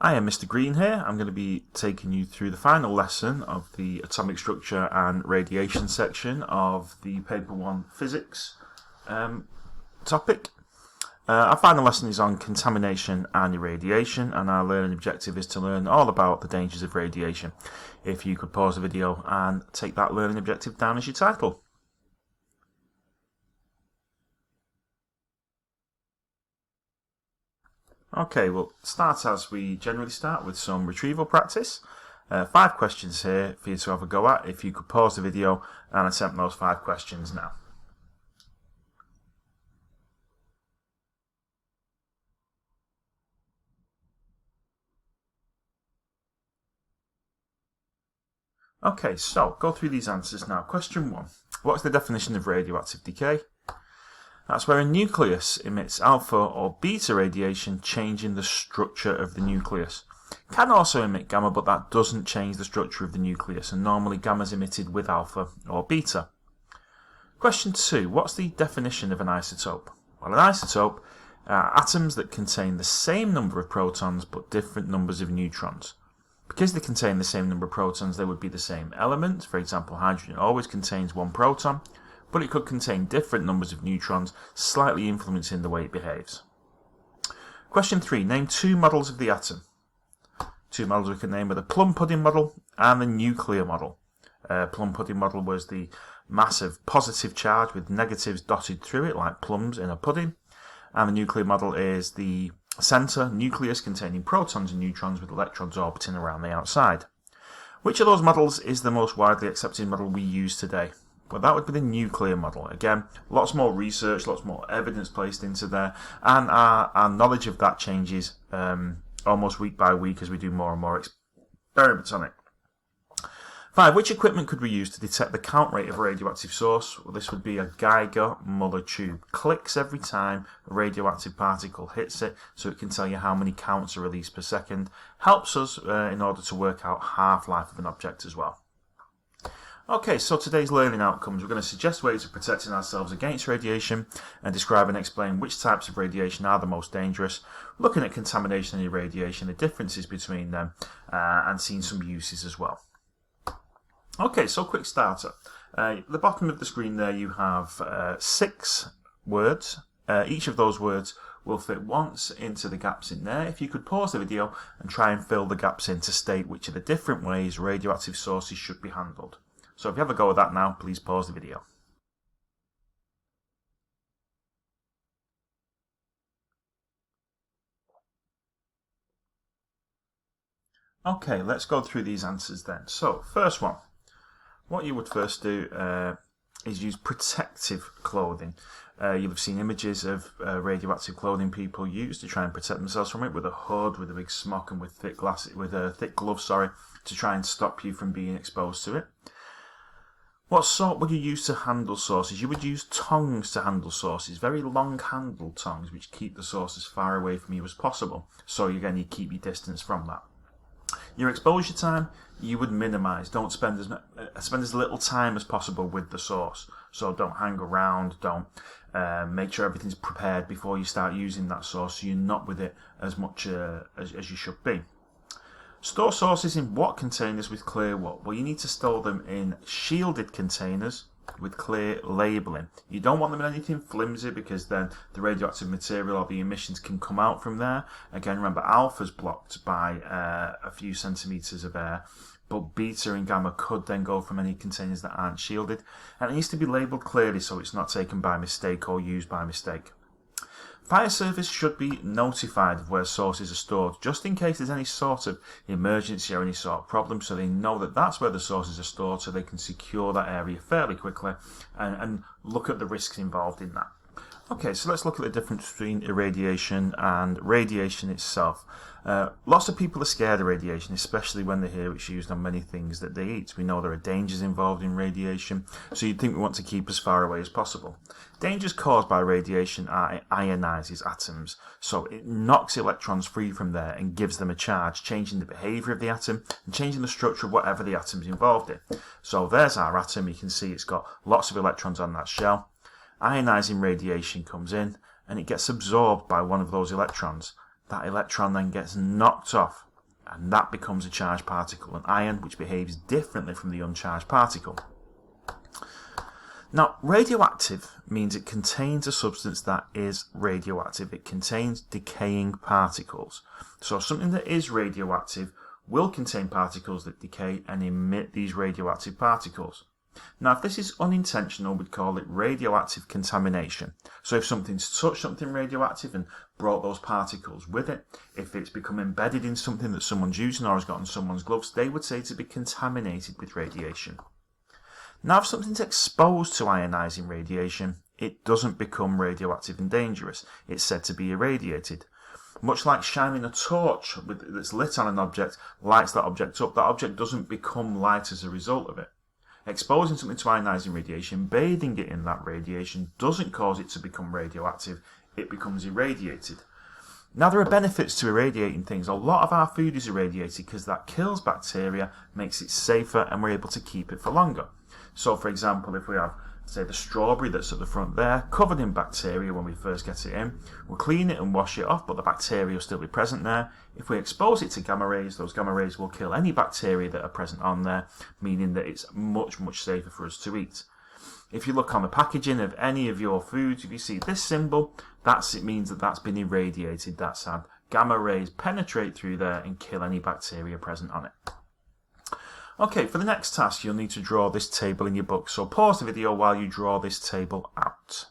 I am Mr. Green here. I'm going to be taking you through the final lesson of the atomic structure and radiation section of the Paper 1 physics topic. Our final lesson is on contamination and irradiation, and our learning objective is to learn all about the dangers of radiation. If you could pause the video and take that learning objective down as your title. Okay, we'll start as we generally start with some retrieval practice. 5 questions here for you to have a go at. If you could pause the video and attempt those 5 questions now. Okay, so go through these answers now. Question 1. What's the definition of radioactive decay? That's where a nucleus emits alpha or beta radiation, changing the structure of the nucleus. It can also emit gamma, but that doesn't change the structure of the nucleus, and normally gamma is emitted with alpha or beta. Question 2. What's the definition of an isotope? Well, an isotope are atoms that contain the same number of protons but different numbers of neutrons. Because they contain the same number of protons, they would be the same element. For example, hydrogen always contains 1 proton, but it could contain different numbers of neutrons, slightly influencing the way it behaves. Question 3. Name 2 models of the atom. 2 models we can name are the plum pudding model and the nuclear model. Plum pudding model was the massive positive charge with negatives dotted through it, like plums in a pudding. And the nuclear model is the center nucleus containing protons and neutrons with electrons orbiting around the outside. Which of those models is the most widely accepted model we use today? Well, that would be the nuclear model. Again, lots more research, lots more evidence placed into there, and our knowledge of that changes almost week by week as we do more and more experiments on it. 5. Which equipment could we use to detect the count rate of a radioactive source? Well, this would be a Geiger-Müller tube. Clicks every time a radioactive particle hits it, so it can tell you how many counts are released per second. Helps us in order to work out half-life of an object as well. Okay, so today's learning outcomes. We're going to suggest ways of protecting ourselves against radiation and describe and explain which types of radiation are the most dangerous, looking at contamination and irradiation, the differences between them, and seeing some uses as well. Okay, so quick starter. At the bottom of the screen there you have 6 words. Each of those words will fit once into the gaps in there. If you could pause the video and try and fill the gaps in to state which are the different ways radioactive sources should be handled. So if you have a go at that now, please pause the video. Okay, let's go through these answers then. So, first one. What you would first do is use protective clothing. You'll have seen images of radioactive clothing people use to try and protect themselves from it, with a hood, with a big smock, and with thick gloves, to try and stop you from being exposed to it. What sort would you use to handle sources? You would use tongs to handle sources, very long-handled tongs, which keep the source as far away from you as possible. So again, you keep your distance from that. Your exposure time, you would minimise. Don't spend as little time as possible with the source. So don't hang around. Don't make sure everything's prepared before you start using that source, so you're not with it as much as you should be. Store sources in what containers with clear what? Well, you need to store them in shielded containers with clear labelling. You don't want them in anything flimsy, because then the radioactive material or the emissions can come out from there. Again, remember, alpha's blocked by a few centimetres of air, but beta and gamma could then go from any containers that aren't shielded. And it needs to be labelled clearly so it's not taken by mistake or used by mistake. Fire service should be notified of where sources are stored, just in case there's any sort of emergency or any sort of problem, so they know that that's where the sources are stored, so they can secure that area fairly quickly and look at the risks involved in that. Okay, so let's look at the difference between irradiation and radiation itself. Lots of people are scared of radiation, especially when they hear it's used on many things that they eat. We know there are dangers involved in radiation, so you'd think we want to keep as far away as possible. Dangers caused by radiation are it ionizes atoms, so it knocks electrons free from there and gives them a charge, changing the behaviour of the atom and changing the structure of whatever the atom's involved in. So there's our atom. You can see it's got lots of electrons on that shell. Ionizing radiation comes in and it gets absorbed by one of those electrons. That electron then gets knocked off and that becomes a charged particle, an ion, which behaves differently from the uncharged particle. Now, radioactive means it contains a substance that is radioactive. It contains decaying particles. So something that is radioactive will contain particles that decay and emit these radioactive particles. Now, if this is unintentional, we'd call it radioactive contamination. So if something's touched something radioactive and brought those particles with it, if it's become embedded in something that someone's using or has got on someone's gloves, they would say to be contaminated with radiation. Now, if something's exposed to ionizing radiation, it doesn't become radioactive and dangerous. It's said to be irradiated. Much like shining a torch that's lit on an object lights that object up, that object doesn't become light as a result of it. Exposing something to ionizing radiation, bathing it in that radiation, doesn't cause it to become radioactive. It becomes irradiated. Now, there are benefits to irradiating things. A lot of our food is irradiated because that kills bacteria, makes it safer, and we're able to keep it for longer. So, for example, if we have, say, the strawberry that's at the front there, covered in bacteria when we first get it in, we'll clean it and wash it off, but the bacteria will still be present there. If we expose it to gamma rays, those gamma rays will kill any bacteria that are present on there, meaning that it's much, much safer for us to eat. If you look on the packaging of any of your foods, if you see this symbol, it means that that's been irradiated. That's had gamma rays penetrate through there and kill any bacteria present on it. Okay, for the next task, you'll need to draw this table in your book. So pause the video while you draw this table out.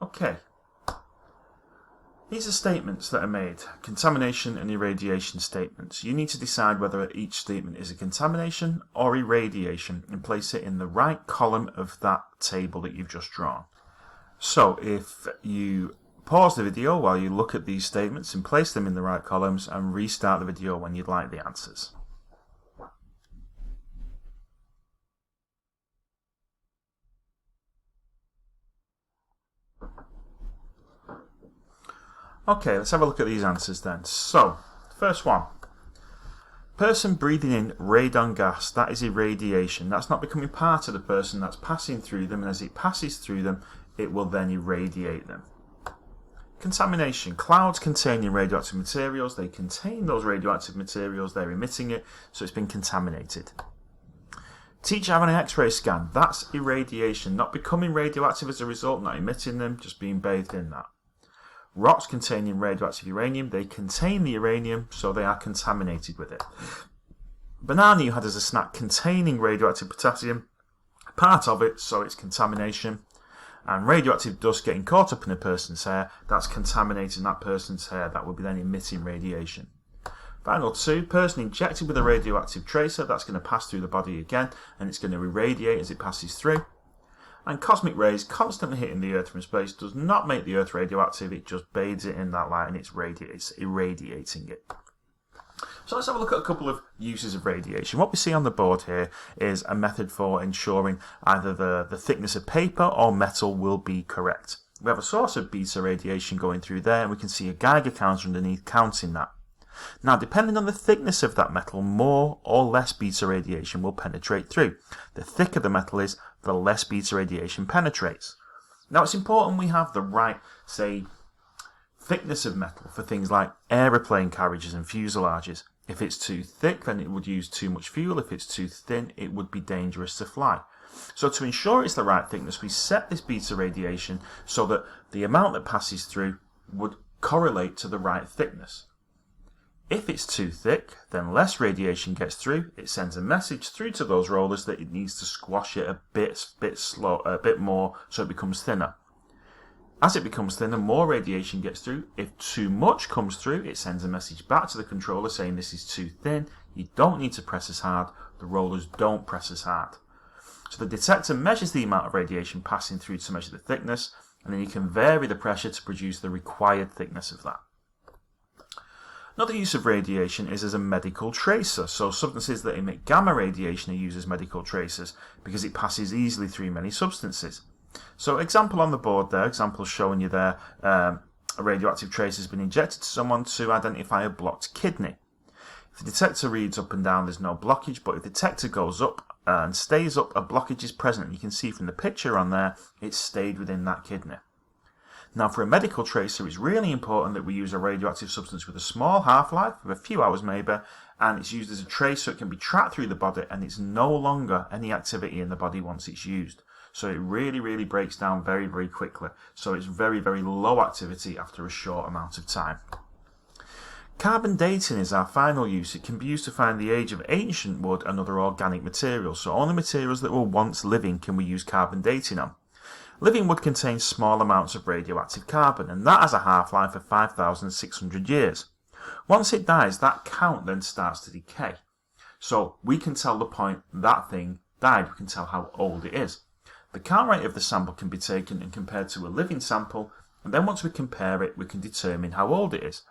Okay. These are statements that are made, contamination and irradiation statements. You need to decide whether each statement is a contamination or irradiation and place it in the right column of that table that you've just drawn. So if you pause the video while you look at these statements and place them in the right columns and restart the video when you'd like the answers. Okay, let's have a look at these answers then. So, first one. Person breathing in radon gas, that is irradiation. That's not becoming part of the person, that's passing through them, and as it passes through them, it will then irradiate them. Contamination. Clouds containing radioactive materials. They contain those radioactive materials. They're emitting it, so it's been contaminated. Teacher having an X-ray scan. That's irradiation. Not becoming radioactive as a result, not emitting them, just being bathed in that. Rocks containing radioactive uranium. They contain the uranium, so they are contaminated with it. Banana you had as a snack containing radioactive potassium. Part of it, so it's contamination. And radioactive dust getting caught up in a person's hair, that's contaminating that person's hair. That will be then emitting radiation. Final two, person injected with a radioactive tracer, that's going to pass through the body again, and it's going to irradiate as it passes through. And cosmic rays constantly hitting the Earth from space does not make the Earth radioactive, it just bathes it in that light and it's irradiating it. So let's have a look at a couple of uses of radiation. What we see on the board here is a method for ensuring either the thickness of paper or metal will be correct. We have a source of beta radiation going through there, and we can see a Geiger counter underneath counting that. Now, depending on the thickness of that metal, more or less beta radiation will penetrate through. The thicker the metal is, the less beta radiation penetrates. Now, it's important we have the right, say, thickness of metal for things like aeroplane carriages and fuselages. If it's too thick, then it would use too much fuel. If it's too thin, it would be dangerous to fly. So to ensure it's the right thickness, we set this beta radiation so that the amount that passes through would correlate to the right thickness. If it's too thick, then less radiation gets through. It sends a message through to those rollers that it needs to squash it a bit more so it becomes thinner. As it becomes thinner, more radiation gets through. If too much comes through, it sends a message back to the controller saying this is too thin. You don't need to press as hard. The rollers don't press as hard. So the detector measures the amount of radiation passing through to measure the thickness, and then you can vary the pressure to produce the required thickness of that. Another use of radiation is as a medical tracer. So substances that emit gamma radiation are used as medical tracers because it passes easily through many substances. So example on the board there, example showing you there, a radioactive tracer has been injected to someone to identify a blocked kidney. If the detector reads up and down, there's no blockage, but if the detector goes up, and stays up, a blockage is present. You can see from the picture on there, it's stayed within that kidney. Now, for a medical tracer, it's really important that we use a radioactive substance with a small half-life, of a few hours maybe, and it's used as a trace so it can be tracked through the body, and it's no longer any activity in the body once it's used. So it really, really breaks down very, very quickly. So it's very, very low activity after a short amount of time. Carbon dating is our final use. It can be used to find the age of ancient wood and other organic materials. So only materials that were once living can we use carbon dating on. Living wood contains small amounts of radioactive carbon, and that has a half-life of 5,600 years. Once it dies, that count then starts to decay. So we can tell the point that thing died. We can tell how old it is. The count rate of the sample can be taken and compared to a living sample, and then once we compare it, we can determine how old it is.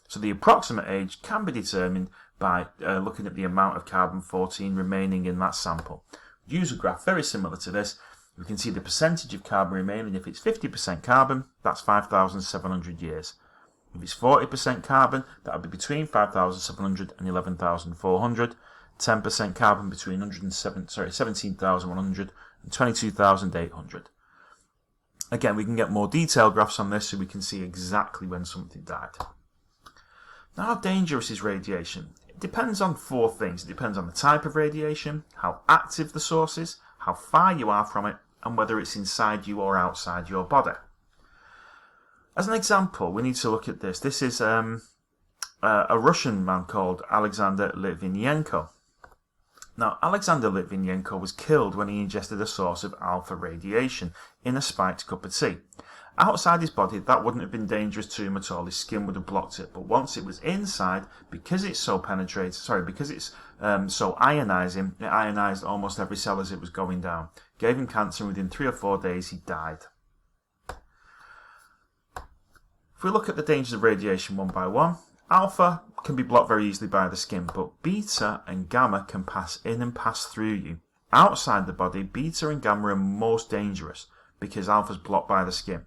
So the approximate age can be determined by looking at the amount of carbon-14 remaining in that sample. Use a graph very similar to this. We can see the percentage of carbon remaining. If it's 50% carbon, that's 5,700 years. If it's 40% carbon, that would be between 5,700 and 11,400. 10% carbon between 17,100 and 22,800. Again, we can get more detailed graphs on this so we can see exactly when something died. Now, how dangerous is radiation? It depends on four things. It depends on the type of radiation, how active the source is, how far you are from it, and whether it's inside you or outside your body. As an example, we need to look at this. This is a Russian man called Alexander Litvinenko. Now, Alexander Litvinenko was killed when he ingested a source of alpha radiation in a spiked cup of tea. Outside his body, that wouldn't have been dangerous to him at all. His skin would have blocked it. But once it was inside, because it's so so ionizing, it ionized almost every cell as it was going down. Gave him cancer, and within 3 or 4 days, he died. If we look at the dangers of radiation one by one, alpha can be blocked very easily by the skin, but beta and gamma can pass in and pass through you. Outside the body, beta and gamma are most dangerous because alpha is blocked by the skin.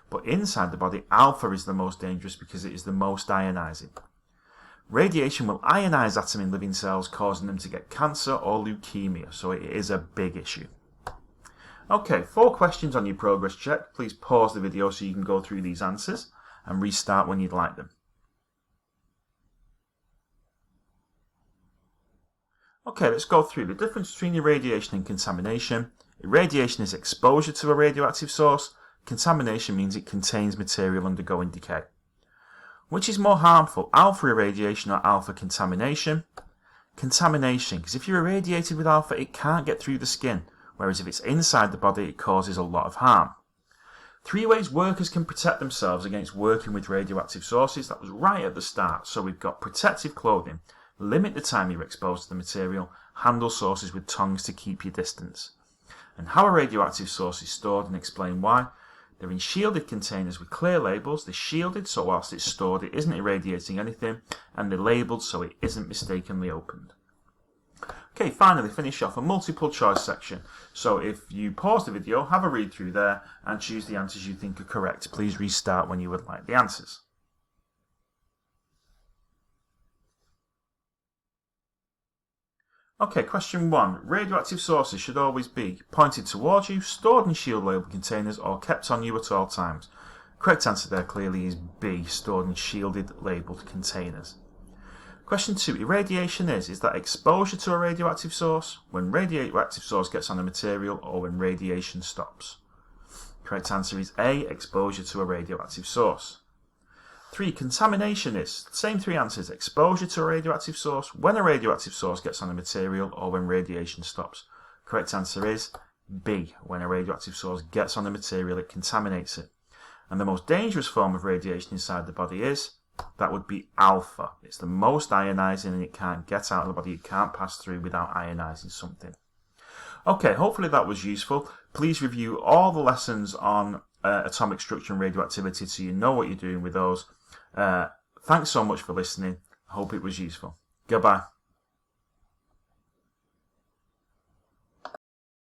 But inside the body, alpha is the most dangerous because it is the most ionizing. Radiation will ionize atoms in living cells, causing them to get cancer or leukemia, so it is a big issue. Okay, 4 questions on your progress check. Please pause the video so you can go through these answers and restart when you'd like them. Okay, let's go through the difference between irradiation and contamination. Irradiation is exposure to a radioactive source. Contamination means it contains material undergoing decay. Which is more harmful, alpha irradiation or alpha contamination? Contamination, because if you're irradiated with alpha, it can't get through the skin, whereas if it's inside the body, it causes a lot of harm. 3 ways workers can protect themselves against working with radioactive sources. That was right at the start. So we've got protective clothing, limit the time you're exposed to the material, handle sources with tongs to keep your distance. And how a radioactive source is stored and explain why. They're in shielded containers with clear labels. They're shielded, so whilst it's stored, it isn't irradiating anything, and they're labelled so it isn't mistakenly opened. Okay, finally, finish off a multiple choice section. So if you pause the video, have a read through there, and choose the answers you think are correct. Please restart when you would like the answers. Okay, question 1. Radioactive sources should always be pointed towards you, stored in shield label containers, or kept on you at all times. Correct answer there clearly is B, stored in shielded labelled containers. Question 2. Irradiation is that exposure to a radioactive source, when radioactive source gets on a material, or when radiation stops. Correct answer is A, exposure to a radioactive source. 3. Contamination is, same 3 answers, exposure to a radioactive source, when a radioactive source gets on a material, or when radiation stops. Correct answer is B, when a radioactive source gets on a material, it contaminates it. And the most dangerous form of radiation inside the body is, that would be alpha. It's the most ionizing and it can't get out of the body, it can't pass through without ionizing something. Okay, hopefully that was useful. Please review all the lessons on atomic structure and radioactivity so you know what you're doing with those. Thanks so much for listening. I hope it was useful. Goodbye.